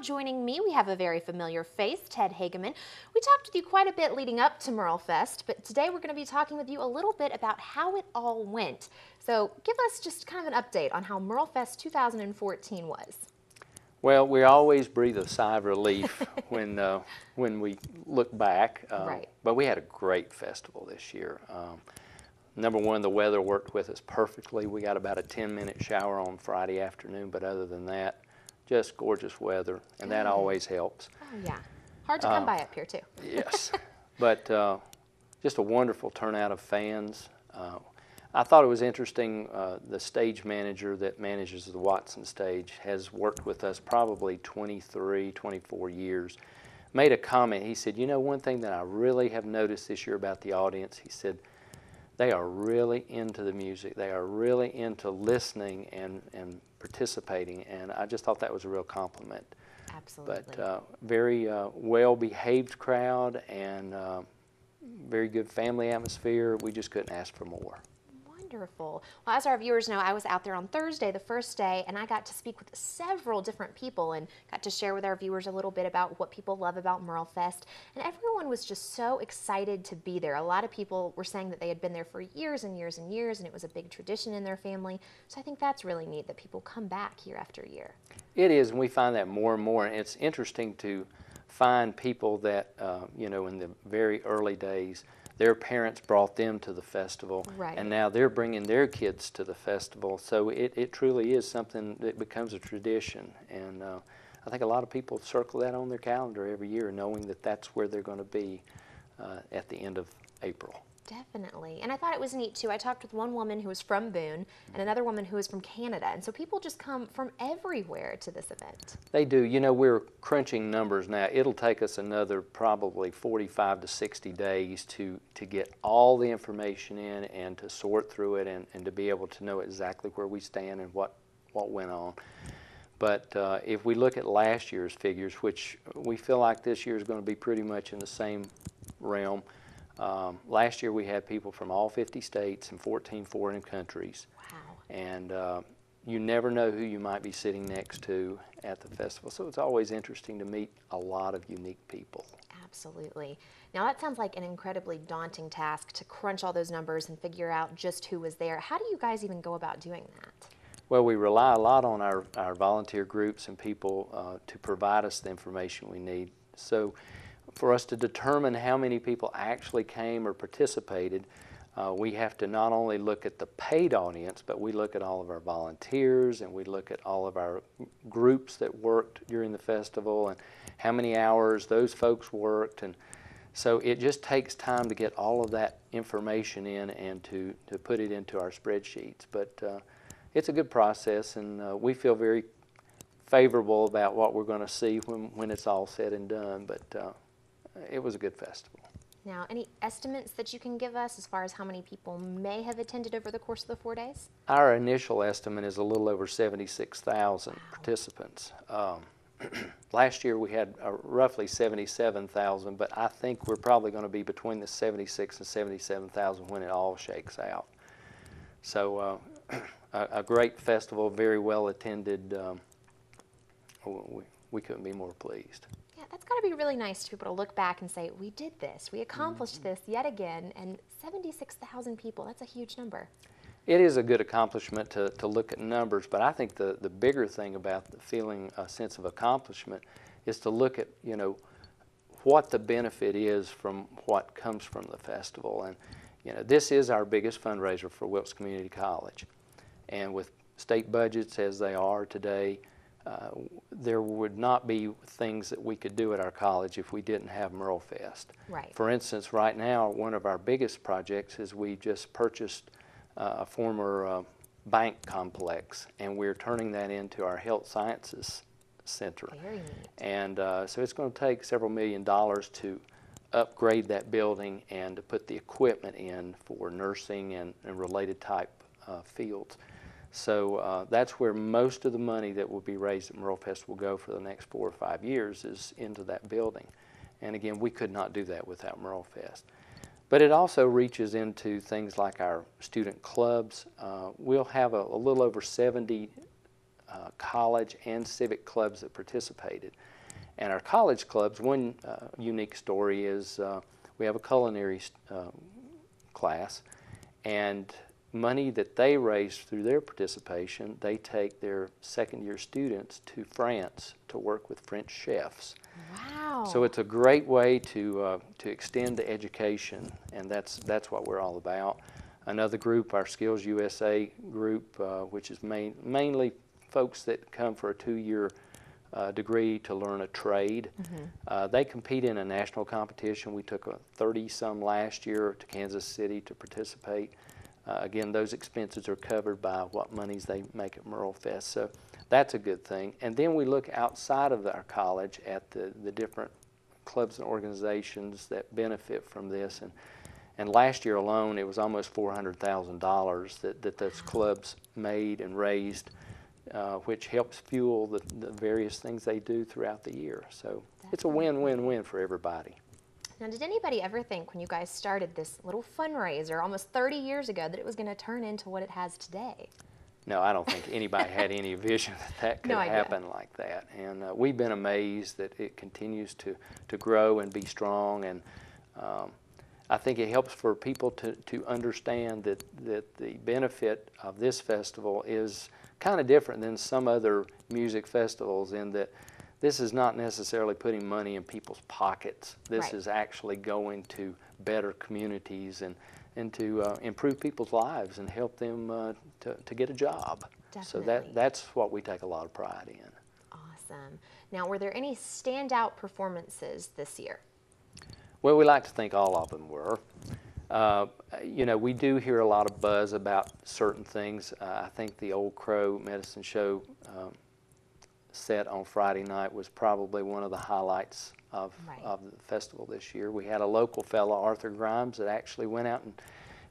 joining me, we have a very familiar face, Ted Hagaman. We talked with you quite a bit leading up to Merlefest, but today we're going to be talking with you a little bit about how it all went. So give us just kind of an update on how Merlefest 2014 was. Well, we always breathe a sigh of relief when we look back. Right. But we had a great festival this year. Number one, the weather worked with us perfectly. We got about a 10-minute shower on Friday afternoon, but other than that, just gorgeous weather, and that always helps. Oh, yeah. Hard to come by up here, too. Yes. But just a wonderful turnout of fans. I thought it was interesting, the stage manager that manages the Watson stage has worked with us probably 23, 24 years, made a comment. He said, you know, one thing that I really have noticed this year about the audience, he said, they are really into the music. They are really into listening and participating, and I just thought that was a real compliment. Absolutely. But very well-behaved crowd and very good family atmosphere. We just couldn't ask for more. Wonderful. Well, as our viewers know, I was out there on Thursday, the first day, and I got to speak with several different people and got to share with our viewers a little bit about what people love about Merlefest. And everyone was just so excited to be there. A lot of people were saying that they had been there for years and years and years, and it was a big tradition in their family. So I think that's really neat that people come back year after year. It is, and we find that more and more. And it's interesting to find people that, you know, in the very early days, their parents brought them to the festival, right, and now they're bringing their kids to the festival. So it truly is something that becomes a tradition. And I think a lot of people circle that on their calendar every year, knowing that that's where they're going to be at the end of April. Definitely. And I thought it was neat, too. I talked with one woman who was from Boone and another woman who was from Canada. And so people just come from everywhere to this event. They do. You know, we're crunching numbers now. It'll take us another probably 45 to 60 days to get all the information in and to sort through it and to be able to know exactly where we stand and what went on. But if we look at last year's figures, which we feel like this year is going to be pretty much in the same realm, last year we had people from all 50 states and 14 foreign countries. Wow. And you never know who you might be sitting next to at the festival. So it's always interesting to meet a lot of unique people. Absolutely. Now that sounds like an incredibly daunting task to crunch all those numbers and figure out just who was there. How do you guys even go about doing that? Well, we rely a lot on our volunteer groups and people to provide us the information we need. So for us to determine how many people actually came or participated, we have to not only look at the paid audience, but we look at all of our volunteers and we look at all of our groups that worked during the festival and how many hours those folks worked. And so it just takes time to get all of that information in and to put it into our spreadsheets. But it's a good process, and we feel very favorable about what we're going to see when it's all said and done. But it was a good festival. Now, any estimates that you can give us as far as how many people may have attended over the course of the 4 days? Our initial estimate is a little over 76,000 participants. Last year we had roughly 77,000, but I think we're probably going to be between the 76 and 77,000 when it all shakes out. So a great festival, very well attended. We couldn't be more pleased. Yeah, that's got to be really nice to be able to look back and say, we did this, we accomplished this yet again, and 76,000 people, that's a huge number. It is a good accomplishment to look at numbers, but I think the bigger thing about feeling a sense of accomplishment is to look at, you know, what the benefit is from what comes from the festival. And, you know, this is our biggest fundraiser for Wilkes Community College. And with state budgets as they are today, there would not be things that we could do at our college if we didn't have Merlefest. Right. For instance, right now, one of our biggest projects is we just purchased a former bank complex, and we're turning that into our health sciences center. Very neat. And so it's going to take several $1 million to upgrade that building and to put the equipment in for nursing and related type fields. So that's where most of the money that will be raised at Merlefest will go for the next 4 or 5 years, is into that building. And again, we could not do that without Merlefest. But it also reaches into things like our student clubs. We'll have a little over 70 college and civic clubs that participated. And our college clubs, one unique story is we have a culinary class, and money that they raise through their participation, they take their second-year students to France to work with French chefs. Wow. So it's a great way to extend the education, and that's what we're all about. Another group, our Skills USA group, which is mainly folks that come for a 2-year degree to learn a trade. They compete in a national competition. We took a 30-some last year to Kansas City to participate. Again, those expenses are covered by what monies they make at Merlefest, so that's a good thing. And then we look outside of our college at the different clubs and organizations that benefit from this. And last year alone, it was almost $400,000 that those clubs made and raised, which helps fuel the various things they do throughout the year. So it's a win-win-win for everybody. Now, did anybody ever think when you guys started this little fundraiser almost 30 years ago that it was going to turn into what it has today? No, I don't think anybody had any vision that could happen like that. And we've been amazed that it continues to grow and be strong. And I think it helps for people to understand that the benefit of this festival is kind of different than some other music festivals in that this is not necessarily putting money in people's pockets. This is actually going to better communities and to improve people's lives and help them to get a job. Definitely. So that's what we take a lot of pride in. Awesome. Now, were there any standout performances this year? Well, we like to think all of them were. You know, we do hear a lot of buzz about certain things. I think the Old Crow Medicine Show set on Friday night was probably one of the highlights of the festival this year. We had a local fellow, Arthur Grimes, that actually went out and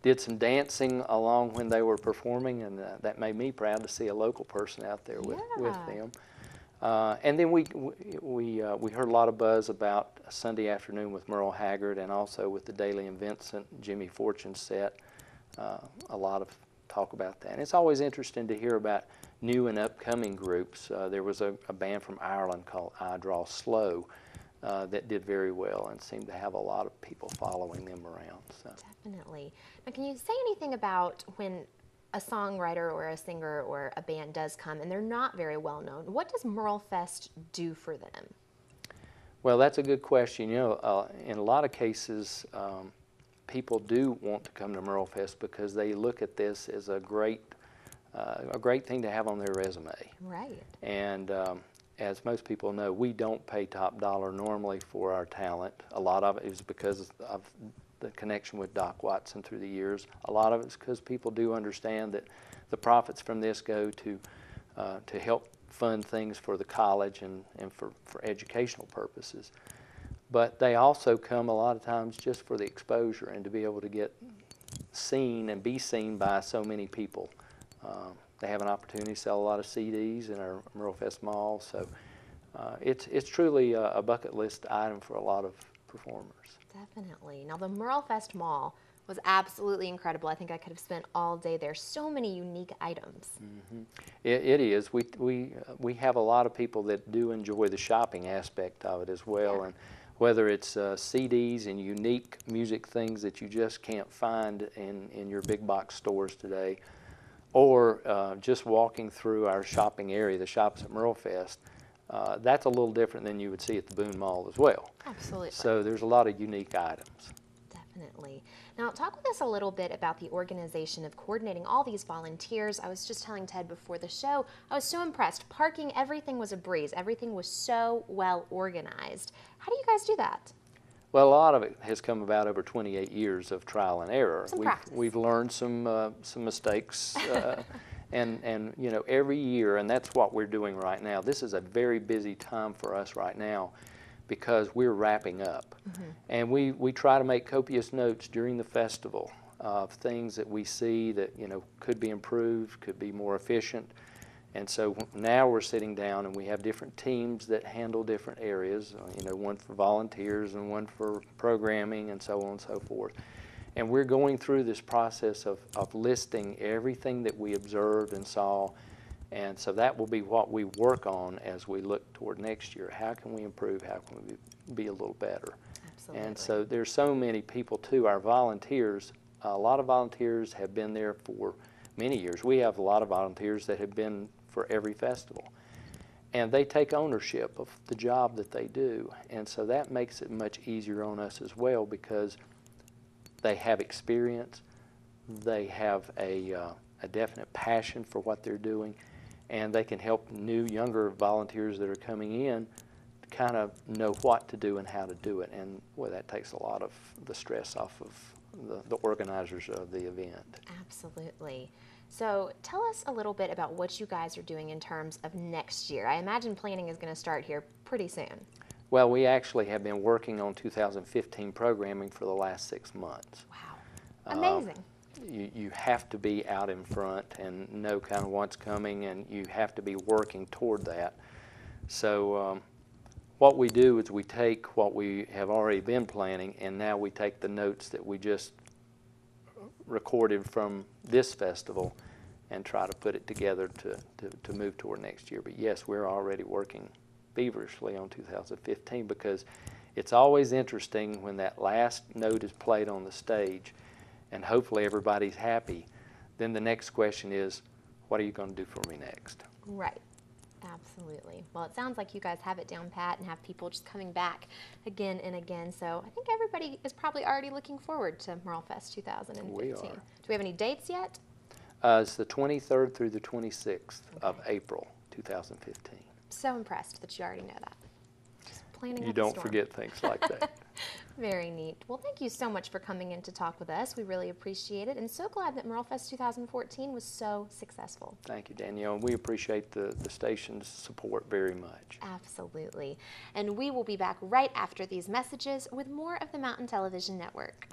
did some dancing along when they were performing, and that made me proud to see a local person out there with them. And then we heard a lot of buzz about Sunday afternoon with Merle Haggard, and also with the Daly and Vincent Jimmy Fortune set. A lot of talk about that. And it's always interesting to hear about new and upcoming groups. There was a band from Ireland called I Draw Slow that did very well and seemed to have a lot of people following them around. So. Definitely. Now, can you say anything about when a songwriter or a singer or a band does come and they're not very well known? What does Merlefest do for them? Well, that's a good question. You know, in a lot of cases, people do want to come to Merlefest because they look at this as a great thing to have on their resume. Right. And as most people know, we don't pay top dollar normally for our talent. A lot of it is because of the connection with Doc Watson through the years. A lot of it is because people do understand that the profits from this go to help fund things for the college and for educational purposes. But they also come a lot of times just for the exposure and to be able to get seen and be seen by so many people. They have an opportunity to sell a lot of CDs in our Merlefest Mall, so it's truly a bucket list item for a lot of performers. Definitely. Now, the Merlefest Mall was absolutely incredible. I think I could have spent all day there. So many unique items. Mm-hmm. It is. We have a lot of people that do enjoy the shopping aspect of it as well, Yeah. and whether it's CDs and unique music things that you just can't find in your big box stores today, or just walking through our shopping area, the shops at Merlefest, that's a little different than you would see at the Boone Mall as well. Absolutely. So there's a lot of unique items. Definitely. Now, talk with us a little bit about the organization of coordinating all these volunteers. I was just telling Ted before the show, I was so impressed. Parking, everything was a breeze. Everything was so well organized. How do you guys do that? Well, a lot of it has come about over 28 years of trial and error. Practice. We've learned some mistakes, and you know, every year, and that's what we're doing right now. This is a very busy time for us right now because we're wrapping up, and we try to make copious notes during the festival of things that we see that could be improved, could be more efficient. And so now we're sitting down and we have different teams that handle different areas, one for volunteers and one for programming and so on and so forth. And we're going through this process of listing everything that we observed and saw And so that will be what we work on as we look toward next year. How can we improve? How can we be a little better? Absolutely. And so there's so many people too. Our volunteers, a lot of volunteers have been there for many years. We have a lot of volunteers that have been for every festival. And they take ownership of the job that they do. And so that makes it much easier on us as well, because they have experience, they have a definite passion for what they're doing, and they can help new, younger volunteers that are coming in kind of know what to do and how to do it. And well, that takes a lot of the stress off of the organizers of the event. Absolutely. So tell us a little bit about what you guys are doing in terms of next year. I imagine planning is going to start here pretty soon. Well, we actually have been working on 2015 programming for the last 6 months. Wow. Amazing. You have to be out in front and know kind of what's coming, and you have to be working toward that. So what we do is we take what we have already been planning, and now we take the notes that we just recorded from this festival and try to put it together to move toward next year. But yes, we're already working feverishly on 2015, because it's always interesting when that last note is played on the stage and hopefully everybody's happy. Then the next question is, what are you going to do for me next? Right. Absolutely. Well, it sounds like you guys have it down pat and have people just coming back again and again. So I think everybody is probably already looking forward to Merlefest 2015. We are. Do we have any dates yet? It's the 23rd through the 26th of April 2015. So impressed that you already know that. Just planning You up a don't storm. forget things like that. Very neat. Well, thank you so much for coming in to talk with us. We really appreciate it, and so glad that Merlefest 2014 was so successful. Thank you, Danielle. And we appreciate the station's support very much. Absolutely. And we will be back right after these messages with more of the Mountain Television Network.